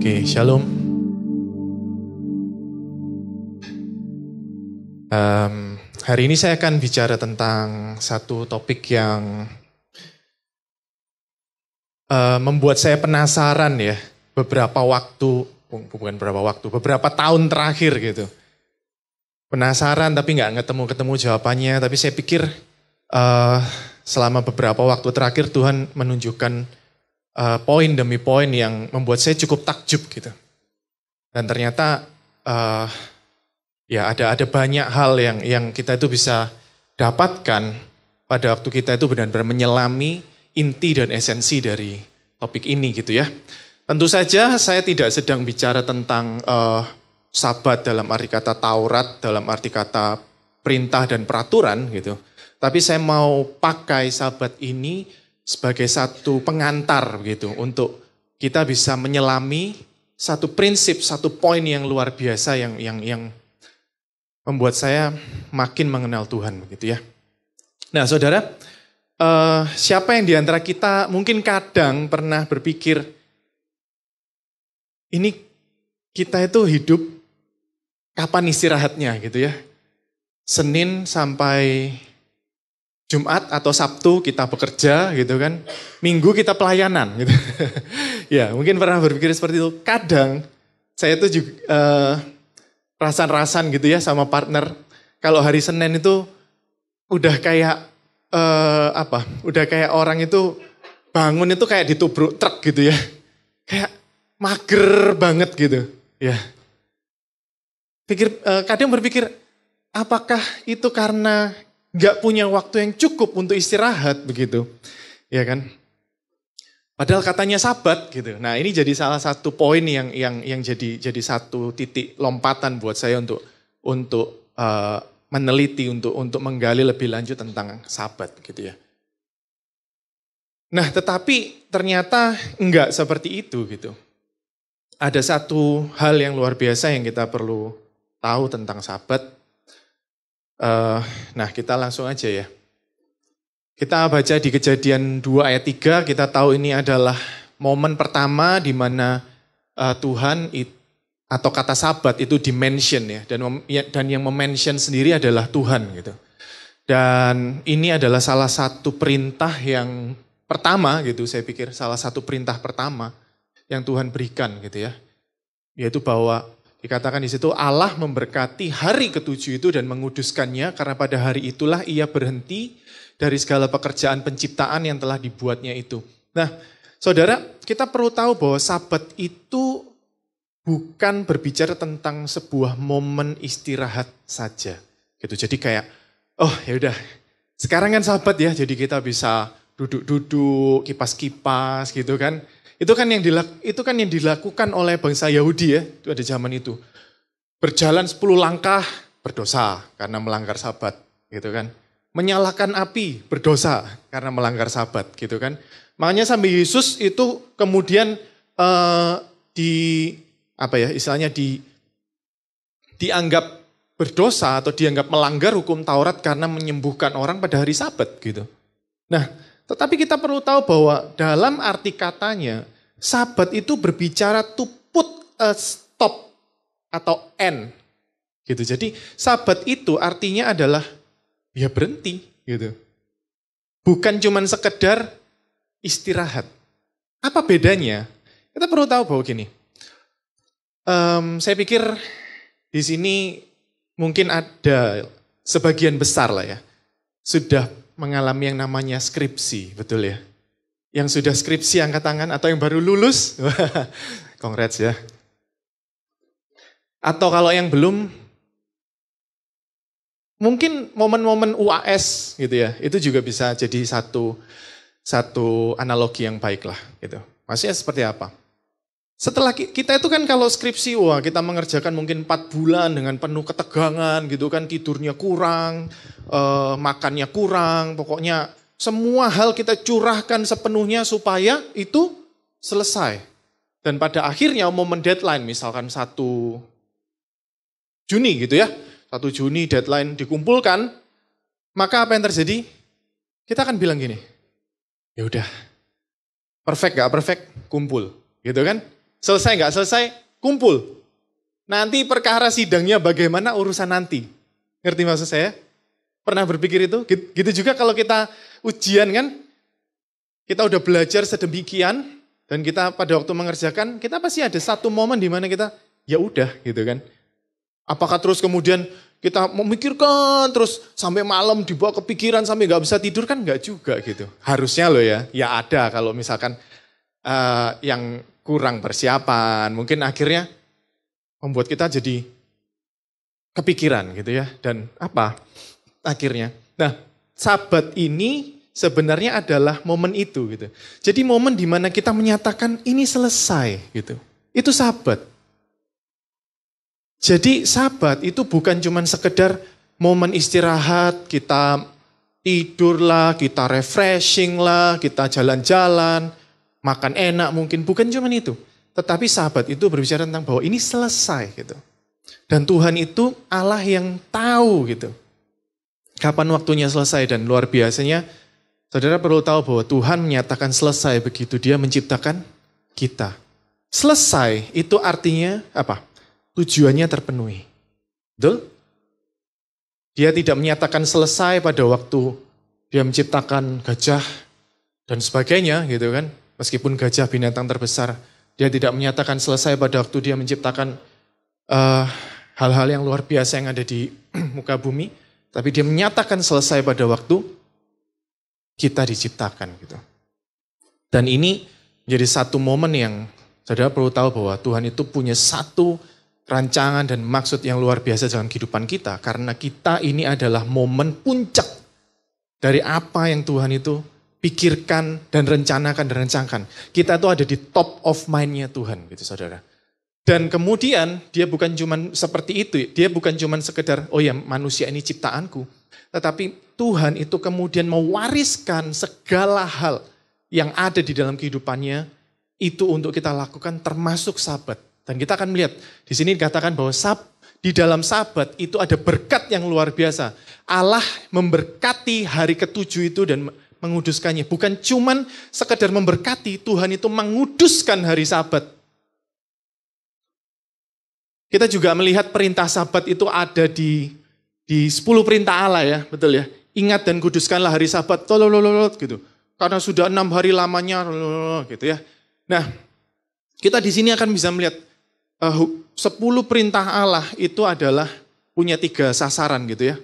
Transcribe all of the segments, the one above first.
Oke, shalom. Hari ini saya akan bicara tentang satu topik yang membuat saya penasaran ya, beberapa tahun terakhir gitu. Penasaran tapi nggak ketemu jawabannya, tapi saya pikir selama beberapa waktu terakhir Tuhan menunjukkan poin demi poin yang membuat saya cukup takjub gitu. Dan ternyata ya ada banyak hal yang kita itu bisa dapatkan pada waktu kita itu benar-benar menyelami inti dan esensi dari topik ini gitu ya. Tentu saja saya tidak sedang bicara tentang Sabat dalam arti kata Taurat, dalam arti kata perintah dan peraturan gitu. Tapi saya mau pakai Sabat ini sebagai satu pengantar gitu untuk kita bisa menyelami satu prinsip, satu poin yang luar biasa yang membuat saya makin mengenal Tuhan begitu ya. Nah saudara, siapa yang di antara kita mungkin kadang pernah berpikir, ini kita itu hidup kapan istirahatnya gitu ya. Senin sampai Jumat atau Sabtu kita bekerja gitu kan. Minggu kita pelayanan gitu. Ya mungkin pernah berpikir seperti itu. Kadang saya tuh juga rasan-rasan gitu ya sama partner. Kalau hari Senin itu udah kayak udah kayak orang itu bangun itu kayak ditubruk truk gitu ya. Kayak mager banget gitu. Ya. Kadang berpikir, apakah itu karena gak punya waktu yang cukup untuk istirahat begitu, ya kan? Padahal katanya Sabat gitu. Nah ini jadi salah satu poin yang jadi satu titik lompatan buat saya untuk meneliti, untuk menggali lebih lanjut tentang Sabat gitu ya. Nah tetapi ternyata enggak seperti itu gitu. Ada satu hal yang luar biasa yang kita perlu tahu tentang Sabat. Nah kita langsung aja ya. Kita baca di Kejadian 2 ayat 3, kita tahu ini adalah momen pertama di mana Tuhan atau kata Sabat itu dimention ya. Dan yang memention sendiri adalah Tuhan gitu. Dan ini adalah salah satu perintah yang pertama gitu, saya pikir salah satu perintah pertama yang Tuhan berikan gitu ya. Yaitu bahwa dikatakan di situ Allah memberkati hari ketujuh itu dan menguduskannya karena pada hari itulah ia berhenti dari segala pekerjaan penciptaan yang telah dibuatnya itu. Nah saudara, kita perlu tahu bahwa Sabat itu bukan berbicara tentang sebuah momen istirahat saja. Gitu. Jadi kayak, oh ya udah, sekarang kan Sabat ya, jadi kita bisa duduk-duduk, kipas-kipas gitu kan. Itu kan yang dilakukan oleh bangsa Yahudi ya, itu ada zaman itu. Berjalan 10 langkah berdosa karena melanggar Sabat gitu kan. Menyalakan api berdosa karena melanggar Sabat gitu kan. Makanya sampai Yesus itu kemudian dianggap berdosa atau dianggap melanggar hukum Taurat karena menyembuhkan orang pada hari Sabat gitu. Nah, tetapi kita perlu tahu bahwa dalam arti katanya Sabat itu berbicara to put a stop atau end gitu. Jadi Sabat itu artinya adalah ya berhenti gitu. Bukan cuma sekedar istirahat. Apa bedanya? Kita perlu tahu bahwa gini. Saya pikir di sini mungkin ada sebagian besar lah ya. Sudah mengalami yang namanya skripsi, betul ya? Yang sudah skripsi angkat tangan atau yang baru lulus? Congrats ya. Atau kalau yang belum, mungkin momen-momen UAS gitu ya, itu juga bisa jadi satu analogi yang baik lah gitu. Maksudnya seperti apa? Setelah kita itu kan kalau skripsi, wah kita mengerjakan mungkin 4 bulan dengan penuh ketegangan gitu kan, tidurnya kurang, makannya kurang, pokoknya semua hal kita curahkan sepenuhnya supaya itu selesai. Dan pada akhirnya momen deadline, misalkan 1 Juni gitu ya, 1 Juni deadline dikumpulkan, maka apa yang terjadi? Kita akan bilang gini, ya udah, perfect gak perfect, kumpul gitu kan. Selesai nggak selesai, kumpul. Nanti perkara sidangnya bagaimana urusan nanti. Ngerti maksud saya? Pernah berpikir itu? Gitu juga kalau kita ujian kan, kita udah belajar sedemikian, dan kita pada waktu mengerjakan, kita pasti ada satu momen di mana kita, ya udah gitu kan. Apakah terus kemudian kita memikirkan terus sampai malam dibawa kepikiran sampai nggak bisa tidur kan nggak juga gitu. Harusnya loh ya ada kalau misalkan yang kurang persiapan, mungkin akhirnya membuat kita jadi kepikiran gitu ya. Dan apa akhirnya? Nah, Sabat ini sebenarnya adalah momen itu gitu. Jadi momen di mana kita menyatakan ini selesai gitu. Itu Sabat. Jadi Sabat itu bukan cuma sekedar momen istirahat, kita tidur lah, kita refreshing lah, kita jalan-jalan, makan enak mungkin, bukan cuma itu. Tetapi Sabat itu berbicara tentang bahwa ini selesai gitu. Dan Tuhan itu Allah yang tahu gitu. Kapan waktunya selesai dan luar biasanya, saudara perlu tahu bahwa Tuhan menyatakan selesai begitu Dia menciptakan kita. Selesai itu artinya apa? Tujuannya terpenuhi. Betul? Dia tidak menyatakan selesai pada waktu Dia menciptakan gajah dan sebagainya gitu kan. Meskipun gajah binatang terbesar, Dia tidak menyatakan selesai pada waktu Dia menciptakan hal-hal yang luar biasa yang ada di muka bumi. Tapi Dia menyatakan selesai pada waktu kita diciptakan gitu. Dan ini menjadi satu momen yang saudara perlu tahu bahwa Tuhan itu punya satu rancangan dan maksud yang luar biasa dalam kehidupan kita. Karena kita ini adalah momen puncak dari apa yang Tuhan itu pikirkan dan rencanakan. Kita itu ada di top of mind-nya Tuhan gitu saudara. Dan kemudian dia bukan cuma seperti itu. Dia bukan cuma sekedar, oh ya manusia ini ciptaanku. Tetapi Tuhan itu kemudian mewariskan segala hal yang ada di dalam kehidupannya. Itu untuk kita lakukan termasuk Sabat. Dan kita akan melihat, di sini dikatakan bahwa di dalam Sabat itu ada berkat yang luar biasa. Allah memberkati hari ketujuh itu dan menguduskannya. Bukan cuman sekedar memberkati, Tuhan itu menguduskan hari Sabat. Kita juga melihat perintah Sabat itu ada di 10 perintah Allah ya, betul ya. Ingat dan kuduskanlah hari Sabat, gitu. Karena sudah 6 hari lamanya, gitu ya. Nah, kita di sini akan bisa melihat 10 perintah Allah itu adalah punya 3 sasaran gitu ya.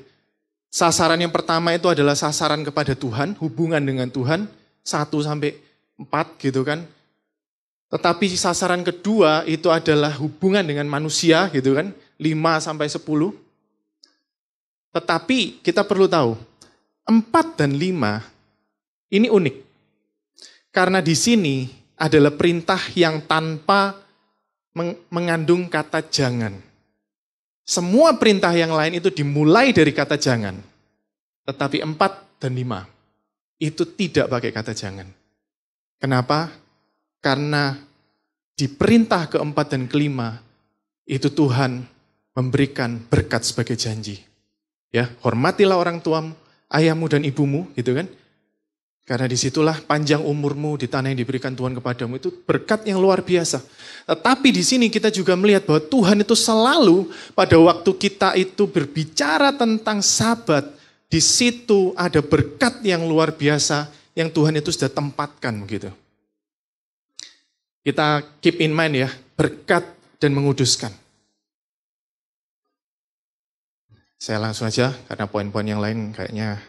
Sasaran yang pertama itu adalah sasaran kepada Tuhan, hubungan dengan Tuhan, 1 sampai 4 gitu kan. Tetapi sasaran kedua itu adalah hubungan dengan manusia gitu kan, 5 sampai 10. Tetapi kita perlu tahu, 4 dan 5 ini unik. Karena di sini adalah perintah yang tanpa mengandung kata jangan. Semua perintah yang lain itu dimulai dari kata jangan. Tetapi 4 dan 5 itu tidak pakai kata jangan. Kenapa? Karena di perintah keempat dan kelima itu Tuhan memberikan berkat sebagai janji. Ya, hormatilah orang tuamu, ayahmu dan ibumu, gitu kan? Karena disitulah panjang umurmu di tanah yang diberikan Tuhan kepadamu, itu berkat yang luar biasa. Tetapi di sini kita juga melihat bahwa Tuhan itu selalu pada waktu kita itu berbicara tentang Sabat, di situ ada berkat yang luar biasa yang Tuhan itu sudah tempatkan begitu. Kita keep in mind ya, berkat dan menguduskan. Saya langsung aja karena poin-poin yang lain kayaknya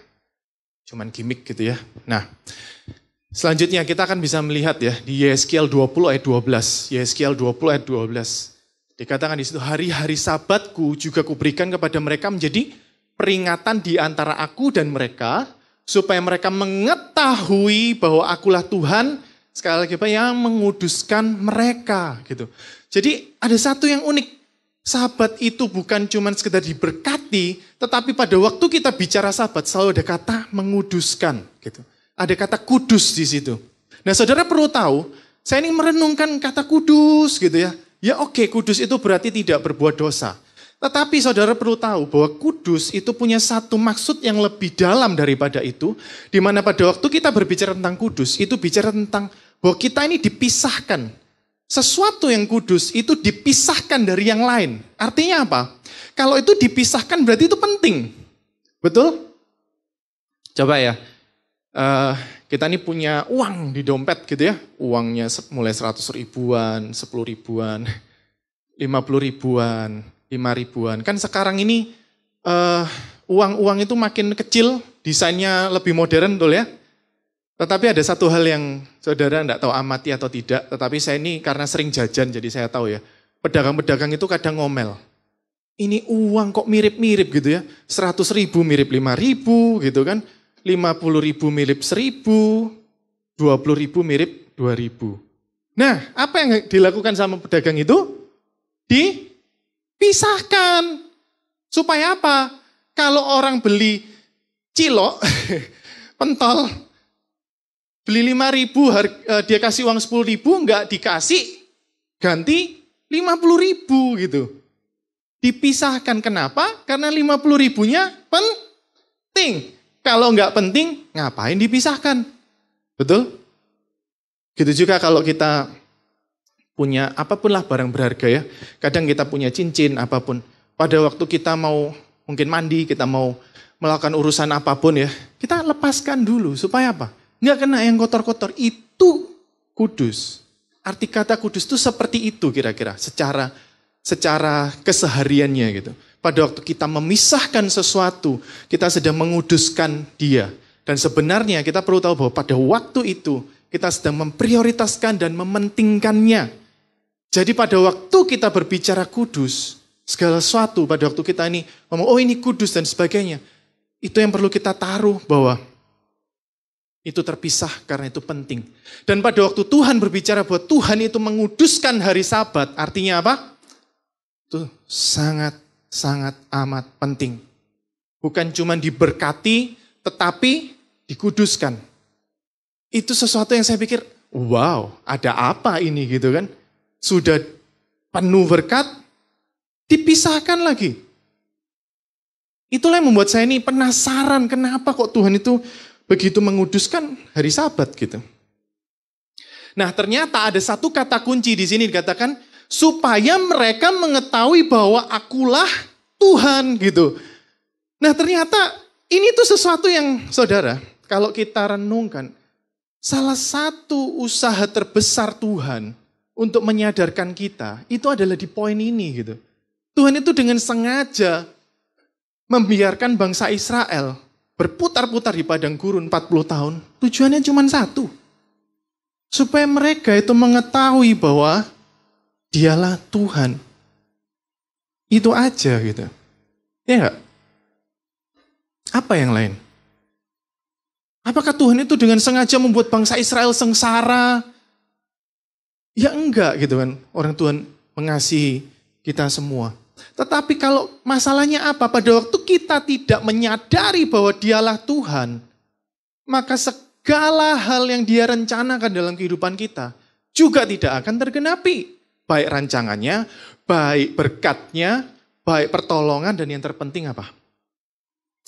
cuman gimmick gitu ya. Nah, selanjutnya kita akan bisa melihat ya di Yeskiel 20 ayat 12. Yeskiel 20 ayat 12. Dikatakan di situ, hari-hari Sabatku juga kuberikan kepada mereka menjadi peringatan di antara aku dan mereka, supaya mereka mengetahui bahwa akulah Tuhan, sekali lagi yang menguduskan mereka gitu. Jadi ada satu yang unik. Sabat itu bukan cuma sekedar diberkati, tetapi pada waktu kita bicara Sabat selalu ada kata menguduskan gitu. Ada kata kudus di situ. Nah, saudara perlu tahu, saya ini merenungkan kata kudus gitu ya. Ya oke, kudus itu berarti tidak berbuat dosa. Tetapi saudara perlu tahu bahwa kudus itu punya satu maksud yang lebih dalam daripada itu, di mana pada waktu kita berbicara tentang kudus, itu bicara tentang bahwa kita ini dipisahkan sesuatu yang kudus itu dipisahkan dari yang lain. Artinya apa? Kalau itu dipisahkan berarti itu penting. Betul? Coba ya, kita ini punya uang di dompet gitu ya. Uangnya mulai 100 ribuan, 10 ribuan, 50 ribuan, 5 ribuan. Kan sekarang ini uang-uang itu makin kecil, desainnya lebih modern, betul ya? Tetapi ada satu hal yang saudara enggak tahu amati atau tidak, tetapi saya ini karena sering jajan jadi saya tahu ya. Pedagang-pedagang itu kadang ngomel. Ini uang kok mirip-mirip gitu ya. 100 ribu mirip 5 ribu gitu kan. 50 ribu mirip 1000, 20 ribu mirip 2000. Nah, apa yang dilakukan sama pedagang itu? Dipisahkan. Supaya apa? Kalau orang beli cilok, pentol, beli 5 ribu, dia kasih uang 10 ribu, enggak dikasih, ganti 50 ribu gitu. Dipisahkan, kenapa? Karena 50 ribunya penting. Kalau enggak penting, ngapain dipisahkan? Betul? Gitu juga kalau kita punya apapun lah barang berharga ya. Kadang kita punya cincin apapun. Pada waktu kita mau mungkin mandi, kita mau melakukan urusan apapun ya. Kita lepaskan dulu supaya apa? Enggak kena yang kotor-kotor. Itu kudus. Arti kata kudus itu seperti itu kira-kira. Secara kesehariannya gitu. Pada waktu kita memisahkan sesuatu, kita sedang menguduskan dia. Dan sebenarnya kita perlu tahu bahwa pada waktu itu, kita sedang memprioritaskan dan mementingkannya. Jadi pada waktu kita berbicara kudus, segala sesuatu pada waktu kita ini ngomong, oh ini kudus dan sebagainya. Itu yang perlu kita taruh bahwa itu terpisah karena itu penting. Dan pada waktu Tuhan berbicara bahwa Tuhan itu menguduskan hari Sabat, artinya apa? Itu sangat amat penting. Bukan cuma diberkati, tetapi dikuduskan. Itu sesuatu yang saya pikir, wow, ada apa ini gitu kan? Sudah penuh berkat, dipisahkan lagi. Itulah yang membuat saya ini penasaran, kenapa kok Tuhan itu begitu menguduskan hari Sabat gitu. Nah, ternyata ada satu kata kunci di sini dikatakan, supaya mereka mengetahui bahwa akulah Tuhan gitu. Nah ternyata ini tuh sesuatu yang saudara, kalau kita renungkan, salah satu usaha terbesar Tuhan untuk menyadarkan kita, itu adalah di poin ini gitu. Tuhan itu dengan sengaja membiarkan bangsa Israel berputar-putar di padang gurun 40 tahun, tujuannya cuma satu. Supaya mereka itu mengetahui bahwa Dialah Tuhan. Itu aja gitu. Ya enggak? Apa yang lain? Apakah Tuhan itu dengan sengaja membuat bangsa Israel sengsara? Ya enggak gitu kan. Orang Tuhan mengasihi kita semua. Tetapi kalau masalahnya apa? Pada waktu kita tidak menyadari bahwa Dialah Tuhan, maka segala hal yang Dia rencanakan dalam kehidupan kita juga tidak akan tergenapi. Baik rancangannya, baik berkatnya, baik pertolongan, dan yang terpenting apa?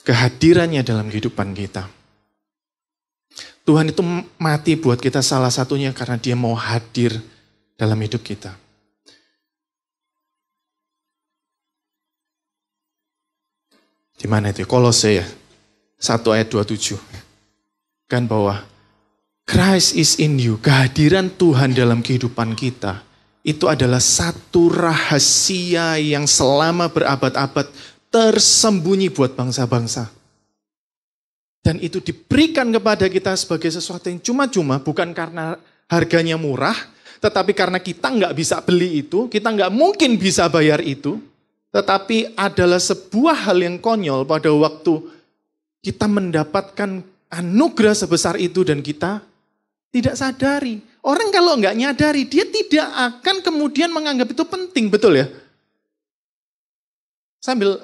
Kehadirannya dalam kehidupan kita. Tuhan itu mati buat kita salah satunya karena Dia mau hadir dalam hidup kita. Di mana itu? Kolose ya, 1 ayat 27. Kan bahwa Christ is in you, kehadiran Tuhan dalam kehidupan kita. Itu adalah satu rahasia yang selama berabad-abad tersembunyi buat bangsa-bangsa. Dan itu diberikan kepada kita sebagai sesuatu yang cuma-cuma, bukan karena harganya murah, tetapi karena kita nggak bisa beli itu, kita nggak mungkin bisa bayar itu, tetapi adalah sebuah hal yang konyol pada waktu kita mendapatkan anugerah sebesar itu dan kita tidak sadari. Orang kalau nggak nyadari, dia tidak akan kemudian menganggap itu penting, betul ya? Sambil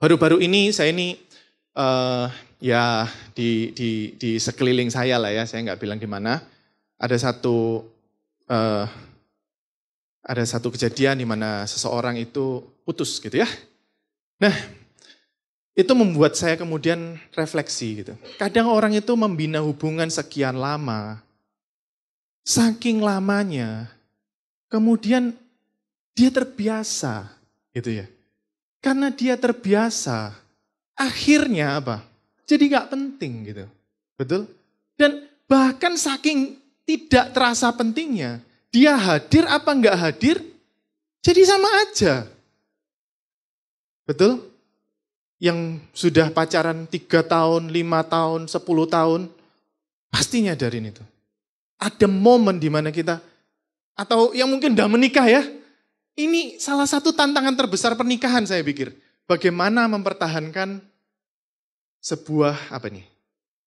baru-baru ini saya ini ya di sekeliling saya lah ya, saya nggak bilang di mana. Ada satu kejadian di mana seseorang itu putus gitu ya. Nah, itu membuat saya kemudian refleksi gitu. Kadang orang itu membina hubungan sekian lama, saking lamanya, kemudian dia terbiasa gitu ya. Karena dia terbiasa, akhirnya apa? Jadi gak penting gitu. Betul? Dan bahkan saking tidak terasa pentingnya, dia hadir apa gak hadir, jadi sama aja. Betul? Yang sudah pacaran 3 tahun, 5 tahun, 10 tahun, pasti nyadarin itu. Ada momen di mana kita, atau yang mungkin udah menikah ya, ini salah satu tantangan terbesar pernikahan saya pikir. Bagaimana mempertahankan sebuah, apa nih,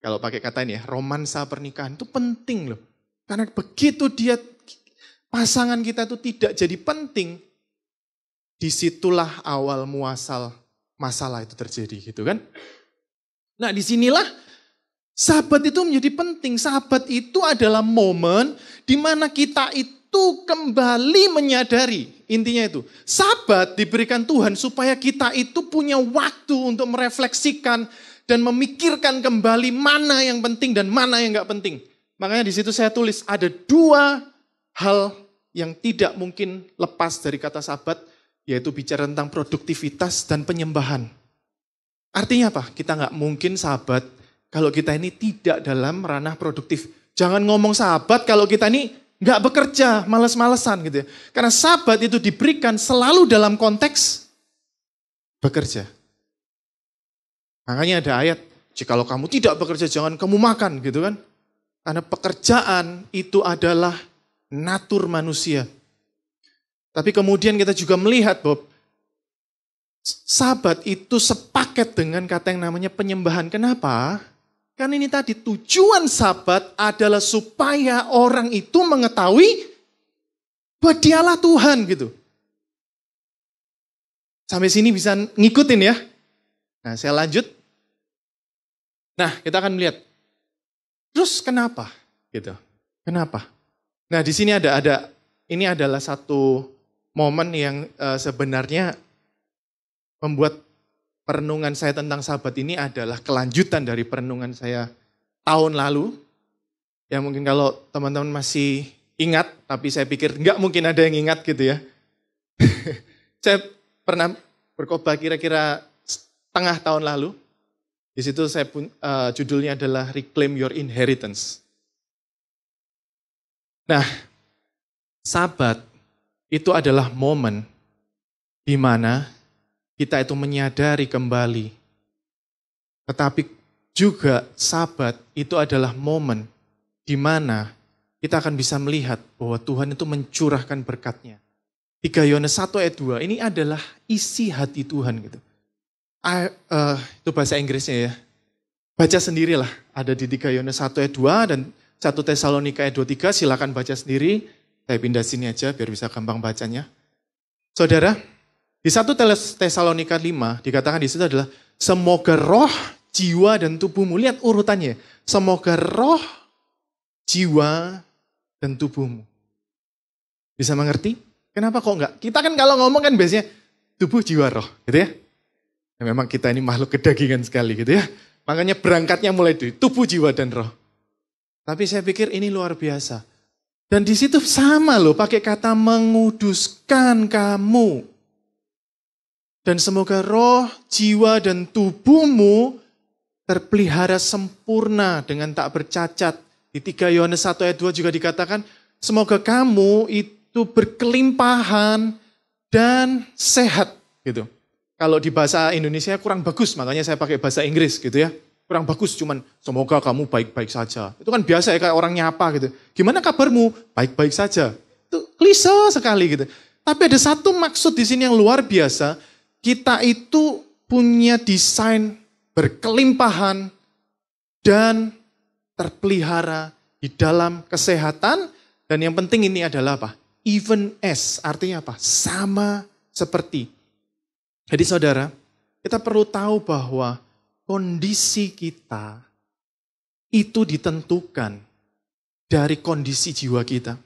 kalau pakai kata ini ya, romansa pernikahan itu penting loh. Karena begitu dia, pasangan kita itu tidak jadi penting, disitulah awal muasal masalah itu terjadi gitu kan. Nah disinilah sahabat itu menjadi penting. Sahabat itu adalah momen di mana kita itu kembali menyadari. Intinya itu, sahabat diberikan Tuhan supaya kita itu punya waktu untuk merefleksikan dan memikirkan kembali mana yang penting dan mana yang gak penting. Makanya di situ saya tulis ada 2 hal yang tidak mungkin lepas dari kata sahabat, yaitu bicara tentang produktivitas dan penyembahan. Artinya apa? Kita nggak mungkin sahabat kalau kita ini tidak dalam ranah produktif. Jangan ngomong sahabat kalau kita ini nggak bekerja, males-malesan gitu ya. Karena sahabat itu diberikan selalu dalam konteks bekerja. Makanya ada ayat, jikalau kamu tidak bekerja jangan kamu makan gitu kan. Karena pekerjaan itu adalah natur manusia. Tapi kemudian kita juga melihat bahwa sahabat itu sepaket dengan kata yang namanya penyembahan. Kenapa? Karena ini tadi tujuan sahabat adalah supaya orang itu mengetahui bahwa dialah Tuhan gitu. Sampai sini bisa ngikutin ya. Nah saya lanjut. Nah kita akan melihat. Terus kenapa? Gitu. Kenapa? Nah di sini ada ini adalah satu momen yang sebenarnya membuat perenungan saya tentang sahabat ini adalah kelanjutan dari perenungan saya tahun lalu. Ya mungkin kalau teman-teman masih ingat, tapi saya pikir nggak mungkin ada yang ingat gitu ya. Saya pernah berkhotbah kira-kira setengah tahun lalu. Di situ saya judulnya adalah Reclaim Your Inheritance. Nah, sahabat itu adalah momen di mana kita itu menyadari kembali. Tetapi juga sahabat itu adalah momen di mana kita akan bisa melihat bahwa Tuhan itu mencurahkan berkat-Nya. 3 Yohanes 1 ayat 2 ini adalah isi hati Tuhan gitu. Itu bahasa Inggrisnya ya. Baca sendirilah, ada di 3 Yohanes 1 ayat 2 dan 1 Tesalonika ayat 23, silakan baca sendiri. Saya pindah sini aja biar bisa gampang bacanya. Saudara, di 1 Tesalonika 5 dikatakan di situ adalah semoga roh, jiwa dan tubuhmu. Lihat urutannya. Semoga roh, jiwa dan tubuhmu. Bisa mengerti? Kenapa kok enggak? Kita kan kalau ngomong kan biasanya tubuh, jiwa, roh, gitu ya. Ya memang kita ini makhluk kedagingan sekali gitu ya. Makanya berangkatnya mulai dari tubuh, jiwa dan roh. Tapi saya pikir ini luar biasa. Dan di situ sama loh, pakai kata menguduskan kamu. Dan semoga roh, jiwa, dan tubuhmu terpelihara sempurna dengan tak bercacat. Di 3 Yohanes 1 ayat 2 juga dikatakan, semoga kamu itu berkelimpahan dan sehat. Gitu. Kalau di bahasa Indonesia kurang bagus, makanya saya pakai bahasa Inggris gitu ya. Kurang bagus, cuman semoga kamu baik-baik saja. Itu kan biasa ya kayak orang nyapa gitu. Gimana kabarmu? Baik-baik saja. Itu klise sekali gitu. Tapi ada satu maksud di sini yang luar biasa. Kita itu punya desain berkelimpahan dan terpelihara di dalam kesehatan. Dan yang penting ini adalah apa? Even as, artinya apa? Sama seperti. Jadi saudara, kita perlu tahu bahwa kondisi kita itu ditentukan dari kondisi jiwa kita.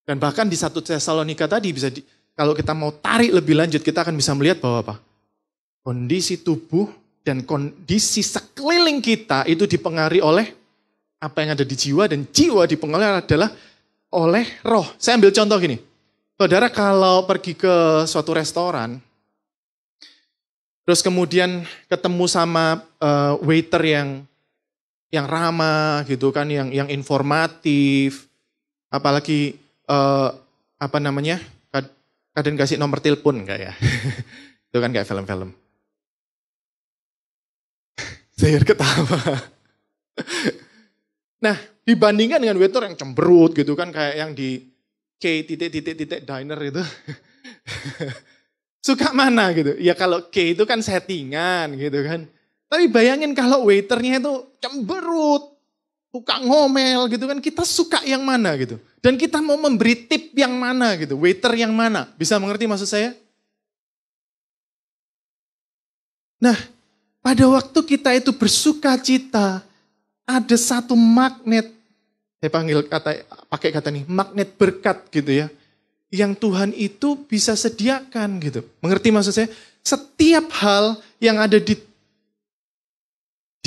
Dan bahkan di 1 Tesalonika tadi bisa kalau kita mau tarik lebih lanjut kita akan bisa melihat bahwa apa? Kondisi tubuh dan kondisi sekeliling kita itu dipengaruhi oleh apa yang ada di jiwa dan jiwa dipengaruhi adalah oleh roh. Saya ambil contoh gini. Saudara kalau pergi ke suatu restoran, terus kemudian ketemu sama waiter yang ramah gitu kan, yang informatif, apalagi kadang kasih nomor telepon enggak ya? Itu kan kayak film-film. Saya ketawa. Nah, dibandingkan dengan waiter yang cemberut gitu kan, kayak yang di K titik diner itu. Suka mana gitu? Ya kalau K itu kan settingan gitu kan. Tapi bayangin kalau waiternya itu cemberut, suka ngomel gitu kan, kita suka yang mana gitu. Dan kita mau memberi tip yang mana gitu, waiter yang mana. Bisa mengerti maksud saya? Nah, pada waktu kita itu bersuka cita, ada satu magnet, saya pakai kata nih, magnet berkat gitu ya. Yang Tuhan itu bisa sediakan gitu. Mengerti maksud saya? Setiap hal yang ada di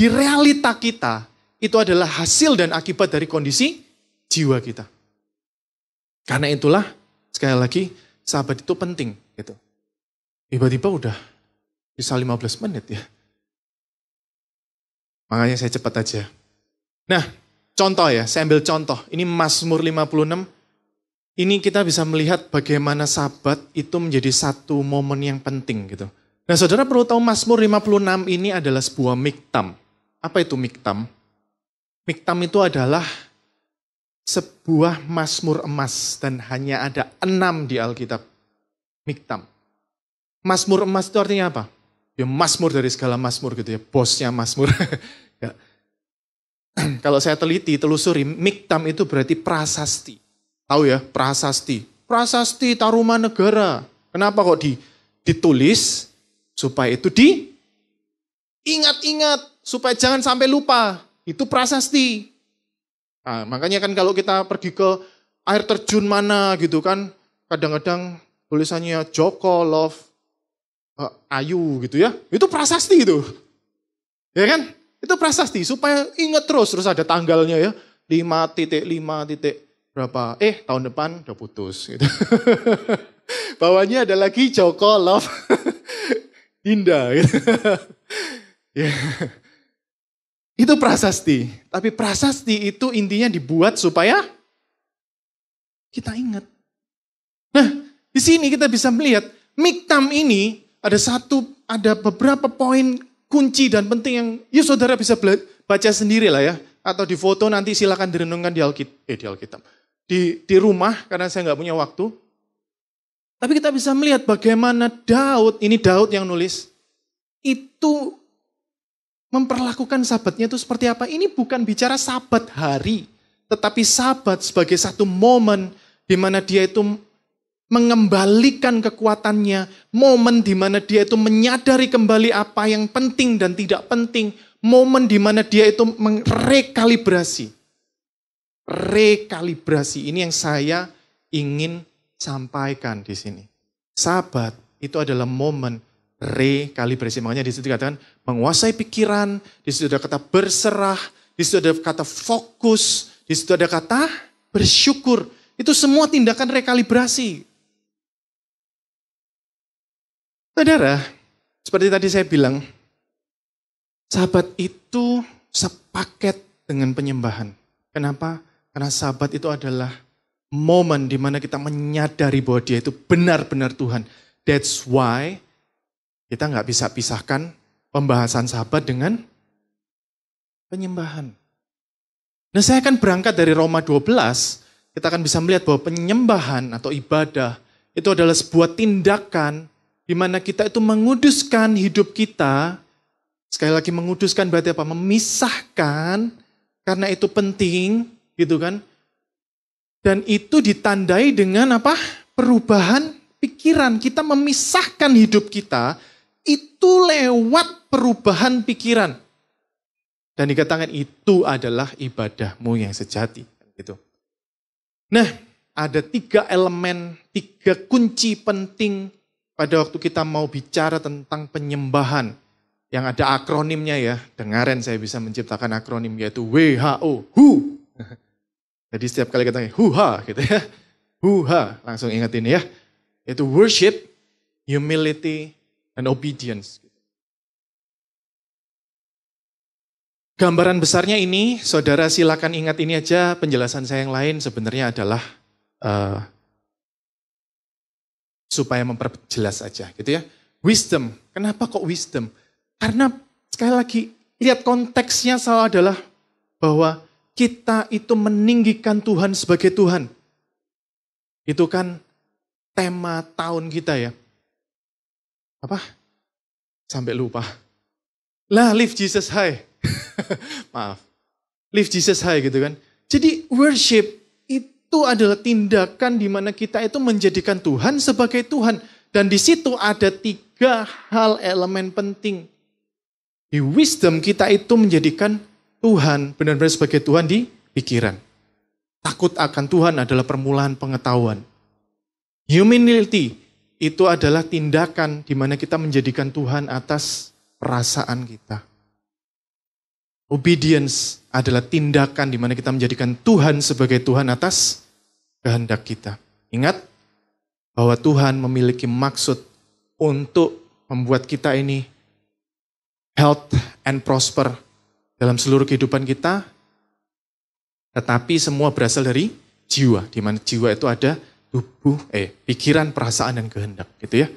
realita kita, itu adalah hasil dan akibat dari kondisi jiwa kita. Karena itulah, sekali lagi, sahabat itu penting gitu. Tiba-tiba udah bisa 15 menit ya. Makanya saya cepat aja. Nah, contoh ya, saya ambil contoh. Ini Mazmur 56. Ini kita bisa melihat bagaimana sabat itu menjadi satu momen yang penting gitu. Nah, saudara perlu tahu Mazmur 56 ini adalah sebuah miktam. Apa itu miktam? Miktam itu adalah sebuah mazmur emas dan hanya ada 6 di Alkitab. Miktam. Mazmur emas itu artinya apa? Ya mazmur dari segala mazmur gitu ya, bosnya mazmur. Ya. Kalau saya telusuri, miktam itu berarti prasasti. Tahu ya, prasasti. Prasasti Tarumanegara. Kenapa kok ditulis? Supaya itu diingat-ingat. Supaya jangan sampai lupa. Itu prasasti. Nah, makanya kan kalau kita pergi ke air terjun mana gitu kan. Kadang-kadang tulisannya Joko, Love, Ayu gitu ya. Itu prasasti itu. Ya kan? Itu prasasti. Supaya ingat terus. Terus ada tanggalnya ya. 5.5. Berapa? Tahun depan udah putus. Gitu. Bawahnya ada lagi Joko, Love, Dinda. Gitu. Ya. Itu prasasti. Tapi prasasti itu intinya dibuat supaya kita ingat. Nah, di sini kita bisa melihat miktam ini ada beberapa poin kunci dan penting yang ya saudara bisa baca sendiri lah ya. Atau di foto nanti silakan direnungkan di Alkitab. Di rumah karena saya nggak punya waktu. Tapi kita bisa melihat bagaimana Daud yang nulis, itu memperlakukan sabatnya itu seperti apa. Ini bukan bicara sabat hari, tetapi sabat sebagai satu momen di mana dia itu mengembalikan kekuatannya, momen di mana dia itu menyadari kembali apa yang penting dan tidak penting, momen di mana dia itu merekalibrasi. Rekalibrasi ini yang saya ingin sampaikan di sini. Sabat itu adalah momen rekalibrasi. Makanya di situ dikatakan menguasai pikiran, di situ ada kata berserah, di situ ada kata fokus, di situ ada kata bersyukur. Itu semua tindakan rekalibrasi. Saudara, seperti tadi saya bilang, sabat itu sepaket dengan penyembahan. Kenapa? Karena sabat itu adalah momen di mana kita menyadari bahwa dia itu benar-benar Tuhan. That's why kita nggak bisa pisahkan pembahasan sabat dengan penyembahan. Nah, saya akan berangkat dari Roma 12, kita akan bisa melihat bahwa penyembahan atau ibadah itu adalah sebuah tindakan di mana kita itu menguduskan hidup kita. Sekali lagi menguduskan berarti apa? Memisahkan, karena itu penting. Gitu kan. Dan itu ditandai dengan apa? Perubahan pikiran. Kita memisahkan hidup kita itu lewat perubahan pikiran. Dan dikatakan itu adalah ibadahmu yang sejati. Gitu. Nah, ada 3 elemen, 3 kunci penting pada waktu kita mau bicara tentang penyembahan. Yang ada akronimnya ya. Dengarin saya bisa menciptakan akronim yaitu WHO. WHO. Jadi setiap kali kita huha gitu ya. Huha, langsung ingat ini ya. Itu worship, humility, and obedience. Gambaran besarnya ini, saudara silakan ingat ini aja, penjelasan saya yang lain sebenarnya adalah supaya memperjelas aja gitu ya. Wisdom, kenapa kok wisdom? Karena sekali lagi, lihat konteksnya selalu adalah bahwa kita itu meninggikan Tuhan sebagai Tuhan. Itu kan tema tahun kita ya. Apa? Sampai lupa. Lah, lift Jesus high. Maaf. Lift Jesus high gitu kan. Jadi worship itu adalah tindakan di mana kita itu menjadikan Tuhan sebagai Tuhan. Dan di situ ada 3 hal elemen penting. Di wisdom kita itu menjadikan Tuhan benar-benar sebagai Tuhan di pikiran. Takut akan Tuhan adalah permulaan pengetahuan. Humility itu adalah tindakan di mana kita menjadikan Tuhan atas perasaan kita. Obedience adalah tindakan di mana kita menjadikan Tuhan sebagai Tuhan atas kehendak kita. Ingat bahwa Tuhan memiliki maksud untuk membuat kita ini health and prosper dalam seluruh kehidupan kita. Tetapi semua berasal dari jiwa, di mana jiwa itu ada tubuh, pikiran, perasaan, dan kehendak, gitu ya.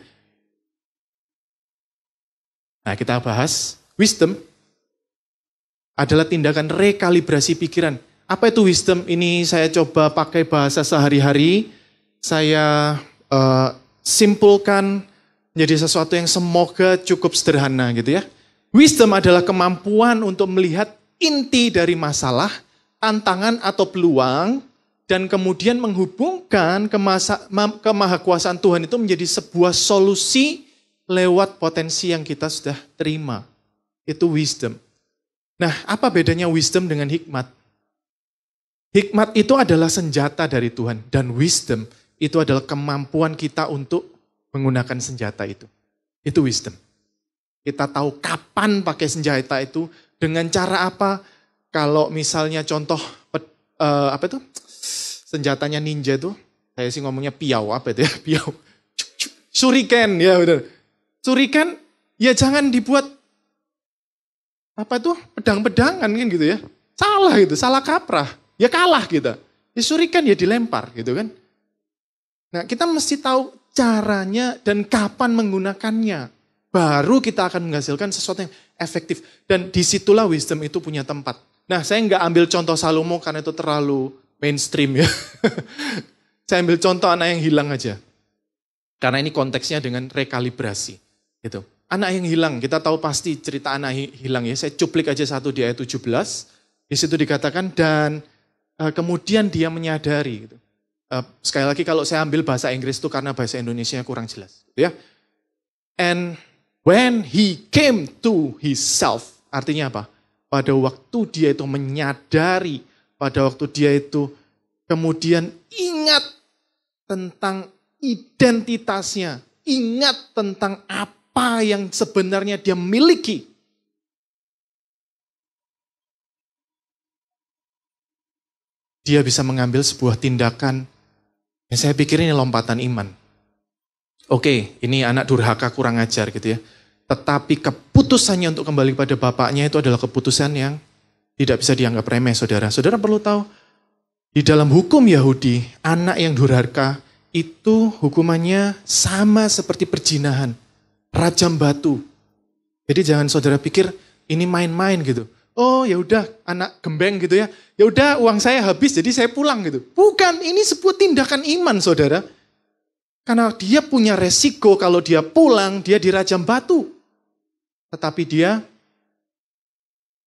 Nah, kita bahas wisdom adalah tindakan rekalibrasi pikiran. Apa itu wisdom? Ini saya coba pakai bahasa sehari-hari. Saya simpulkan menjadi sesuatu yang semoga cukup sederhana, gitu ya. Wisdom adalah kemampuan untuk melihat inti dari masalah, tantangan atau peluang, dan kemudian menghubungkan kemahakuasaan Tuhan itu menjadi sebuah solusi lewat potensi yang kita sudah terima. Itu wisdom. Nah, apa bedanya wisdom dengan hikmat? Hikmat itu adalah senjata dari Tuhan, dan wisdom itu adalah kemampuan kita untuk menggunakan senjata itu. Itu wisdom. Kita tahu kapan pakai senjata itu, dengan cara apa. Kalau misalnya contoh, senjatanya ninja itu, saya sih ngomongnya piau, apa itu ya, piau. Shuriken, ya benar. Shuriken, ya jangan dibuat, pedang-pedangan kan gitu ya. Salah gitu, salah kaprah. Ya kalah kita. Ya shuriken ya dilempar gitu kan. Nah kita mesti tahu caranya dan kapan menggunakannya. Baru kita akan menghasilkan sesuatu yang efektif. Dan disitulah wisdom itu punya tempat. Nah saya nggak ambil contoh Salomo karena itu terlalu mainstream ya. Saya ambil contoh anak yang hilang aja. Karena ini konteksnya dengan rekalibrasi. Gitu. Anak yang hilang, kita tahu pasti cerita anak hilang ya. Saya cuplik aja satu di ayat 17. Di situ dikatakan dan kemudian dia menyadari. Gitu. Sekali lagi kalau saya ambil bahasa Inggris itu karena bahasa Indonesia kurang jelas. Gitu ya. And when he came to himself, artinya apa? Pada waktu dia itu menyadari, pada waktu dia itu kemudian ingat tentang identitasnya, ingat tentang apa yang sebenarnya dia miliki. Dia bisa mengambil sebuah tindakan yang saya pikir ini lompatan iman. Oke, ini anak durhaka kurang ajar gitu ya. Tetapi keputusannya untuk kembali pada bapaknya itu adalah keputusan yang tidak bisa dianggap remeh, saudara. Saudara perlu tahu, di dalam hukum Yahudi, anak yang durhaka itu hukumannya sama seperti perzinahan, rajam batu. Jadi jangan saudara pikir ini main-main gitu. Oh ya udah anak gembeng gitu ya. Ya udah uang saya habis jadi saya pulang gitu. Bukan, ini sebuah tindakan iman saudara. Karena dia punya resiko kalau dia pulang dia dirajam batu. Tetapi dia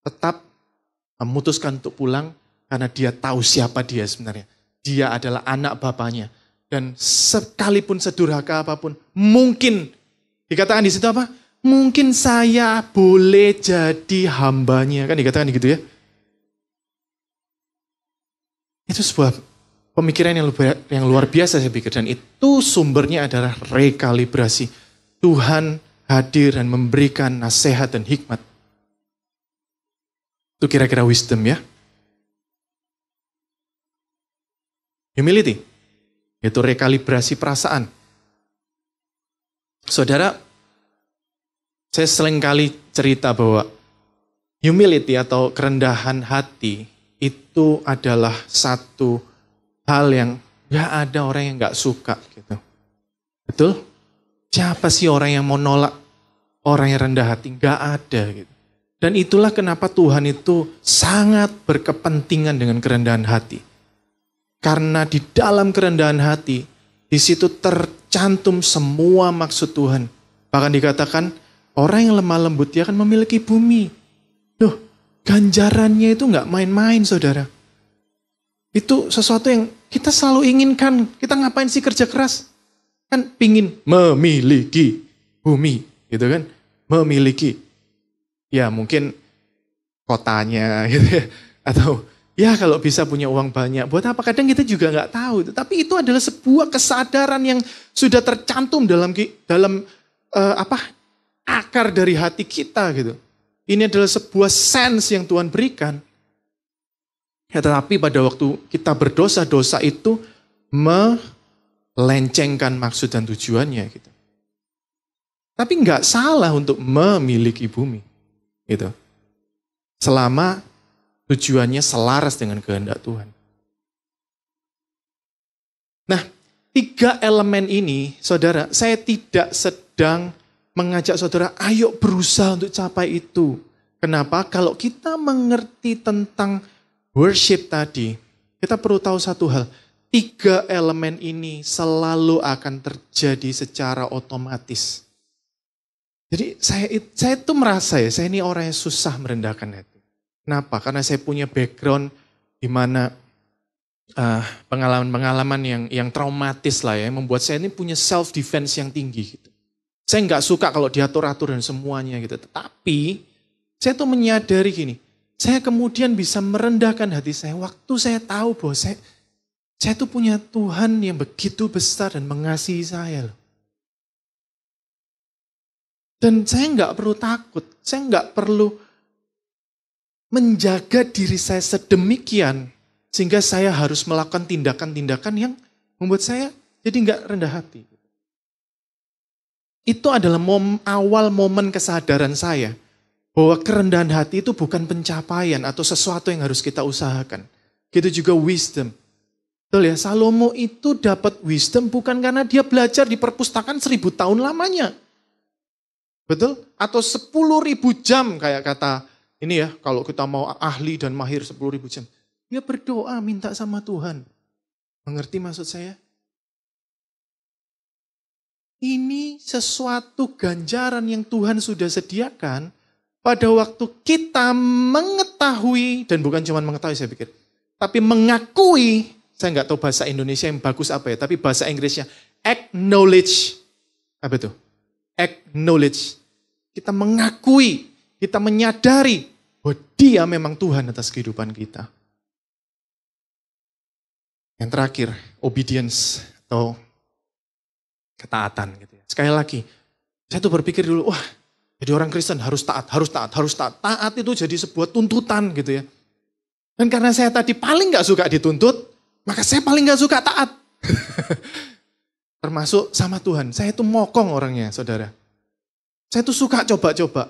tetap memutuskan untuk pulang karena dia tahu siapa dia sebenarnya. Dia adalah anak bapaknya. Dan sekalipun sedurhaka apapun, mungkin dikatakan di situ apa? Mungkin saya boleh jadi hambanya. Kan dikatakan gitu ya. Itu sebuah pemikiran yang luar biasa saya pikir. Dan itu sumbernya adalah rekalibrasi. Tuhan hadir dan memberikan nasihat dan hikmat. Itu kira-kira wisdom ya. Humility, yaitu rekalibrasi perasaan. Saudara, saya seringkali cerita bahwa humility atau kerendahan hati itu adalah satu hal yang gak ada orang yang gak suka gitu. Betul? Siapa sih orang yang mau nolak orang yang rendah hati? Gak ada gitu. Dan itulah kenapa Tuhan itu sangat berkepentingan dengan kerendahan hati. Karena di dalam kerendahan hati, di situ tercantum semua maksud Tuhan. Bahkan dikatakan, orang yang lemah lembut dia akan memiliki bumi. Loh, ganjarannya itu gak main-main saudara. Itu sesuatu yang kita selalu inginkan. Kita ngapain sih kerja keras? Kan pingin memiliki bumi, gitu kan? Memiliki. Ya mungkin kotanya gitu ya. Atau ya kalau bisa punya uang banyak. Buat apa? Kadang kita juga nggak tahu. Tapi itu adalah sebuah kesadaran yang sudah tercantum dalam akar dari hati kita gitu. Ini adalah sebuah sense yang Tuhan berikan. Ya, tetapi pada waktu kita berdosa-dosa itu melencengkan maksud dan tujuannya gitu. Tapi nggak salah untuk memiliki bumi. Gitu. Selama tujuannya selaras dengan kehendak Tuhan. Nah, 3 elemen ini, saudara, saya tidak sedang mengajak saudara, ayo berusaha untuk capai itu. Kenapa? Kalau kita mengerti tentang worship tadi, kita perlu tahu satu hal. 3 elemen ini selalu akan terjadi secara otomatis. Jadi saya tuh merasa ya, saya ini orang yang susah merendahkan hati. Kenapa? Karena saya punya background di mana pengalaman-pengalaman yang traumatis lah ya, membuat saya ini punya self defense yang tinggi gitu. Saya nggak suka kalau diatur-atur dan semuanya gitu. Tetapi saya tuh menyadari gini, saya kemudian bisa merendahkan hati saya waktu saya tahu bahwa saya tuh punya Tuhan yang begitu besar dan mengasihi saya loh. Dan saya nggak perlu takut, saya nggak perlu menjaga diri saya sedemikian sehingga saya harus melakukan tindakan-tindakan yang membuat saya jadi nggak rendah hati. Itu adalah awal momen kesadaran saya bahwa kerendahan hati itu bukan pencapaian atau sesuatu yang harus kita usahakan. Gitu juga wisdom. Betul ya, Salomo itu dapat wisdom bukan karena dia belajar di perpustakaan 1000 tahun lamanya. Betul? Atau 10.000 jam kayak kata ini ya, kalau kita mau ahli dan mahir 10.000 jam. Dia berdoa minta sama Tuhan. Mengerti maksud saya? Ini sesuatu ganjaran yang Tuhan sudah sediakan pada waktu kita mengetahui, dan bukan cuma mengetahui saya pikir, tapi mengakui, saya nggak tahu bahasa Indonesia yang bagus apa ya, tapi bahasa Inggrisnya acknowledge. Apa itu? Acknowledge. Kita mengakui, kita menyadari bahwa Dia memang Tuhan atas kehidupan kita. Yang terakhir, obedience atau ketaatan gitu ya. Sekali lagi, saya tuh berpikir dulu, wah, jadi orang Kristen harus taat, harus taat, harus taat. Taat itu jadi sebuah tuntutan gitu ya. Dan karena saya tadi paling gak suka dituntut, maka saya paling gak suka taat. Termasuk sama Tuhan. Saya tuh mokong orangnya, saudara. Saya tuh suka coba-coba.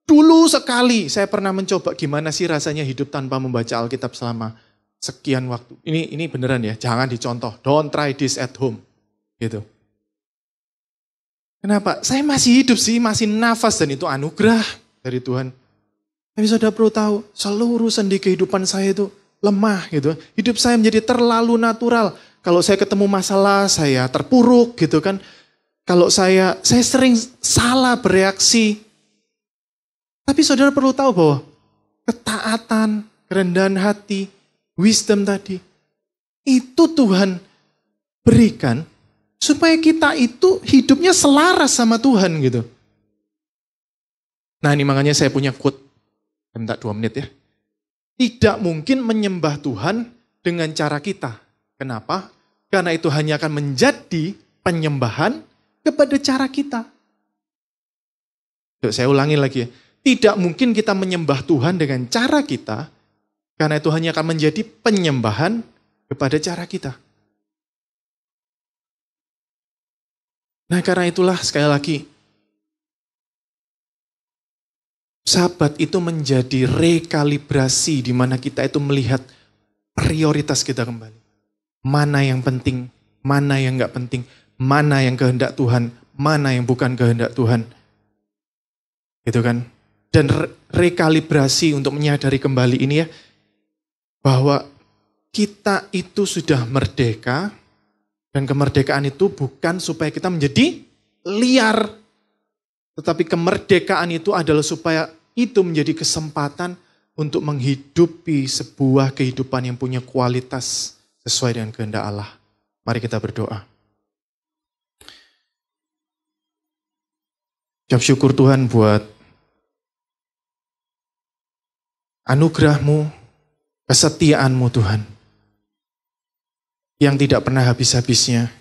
Dulu sekali saya pernah mencoba gimana sih rasanya hidup tanpa membaca Alkitab selama sekian waktu. Ini beneran ya, jangan dicontoh. Don't try this at home. Gitu. Kenapa? Saya masih hidup sih, masih nafas dan itu anugerah dari Tuhan. Tapi saudara perlu tahu, seluruh sendi kehidupan saya itu lemah gitu. Hidup saya menjadi terlalu natural. Kalau saya ketemu masalah, saya terpuruk gitu kan. Kalau saya sering salah bereaksi. Tapi saudara perlu tahu bahwa ketaatan, kerendahan hati, wisdom tadi, itu Tuhan berikan supaya kita itu hidupnya selaras sama Tuhan gitu. Nah ini makanya saya punya quote, minta 2 menit ya. Tidak mungkin menyembah Tuhan dengan cara kita. Kenapa? Karena itu hanya akan menjadi penyembahan kepada cara kita. Yuk, saya ulangi lagi ya. Tidak mungkin kita menyembah Tuhan dengan cara kita, karena itu hanya akan menjadi penyembahan kepada cara kita. Nah karena itulah sekali lagi, Sabat itu menjadi rekalibrasi di mana kita itu melihat prioritas kita kembali. Mana yang penting, mana yang gak penting, mana yang kehendak Tuhan, mana yang bukan kehendak Tuhan. Gitu kan? Dan rekalibrasi untuk menyadari kembali ini ya, bahwa kita itu sudah merdeka, dan kemerdekaan itu bukan supaya kita menjadi liar. Tetapi kemerdekaan itu adalah supaya itu menjadi kesempatan untuk menghidupi sebuah kehidupan yang punya kualitas sesuai dengan kehendak Allah. Mari kita berdoa. Ucap syukur Tuhan buat anugerah-Mu, kesetiaan-Mu Tuhan. Yang tidak pernah habis-habisnya.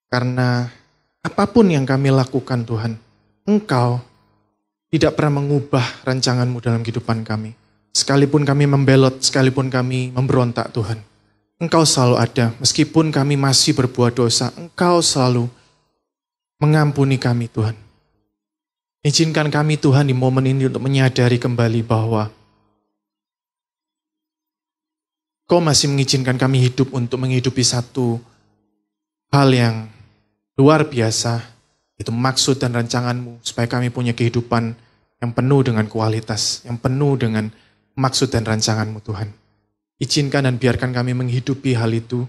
Karena apapun yang kami lakukan Tuhan, Engkau tidak pernah mengubah rancangan-Mu dalam kehidupan kami. Sekalipun kami membelot, sekalipun kami memberontak Tuhan. Engkau selalu ada, meskipun kami masih berbuat dosa, Engkau selalu mengampuni kami Tuhan. Izinkan kami Tuhan di momen ini untuk menyadari kembali bahwa Kau masih mengizinkan kami hidup untuk menghidupi satu hal yang luar biasa. Itu maksud dan rancangan-Mu supaya kami punya kehidupan yang penuh dengan kualitas, yang penuh dengan maksud dan rancangan-Mu Tuhan. Izinkan dan biarkan kami menghidupi hal itu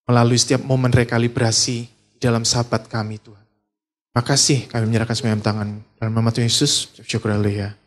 melalui setiap momen rekalibrasi dalam Sabat kami Tuhan. Makasih kami menyerahkan semua Tangan-Mu. Dalam nama Tuhan Yesus, syukur haleluya.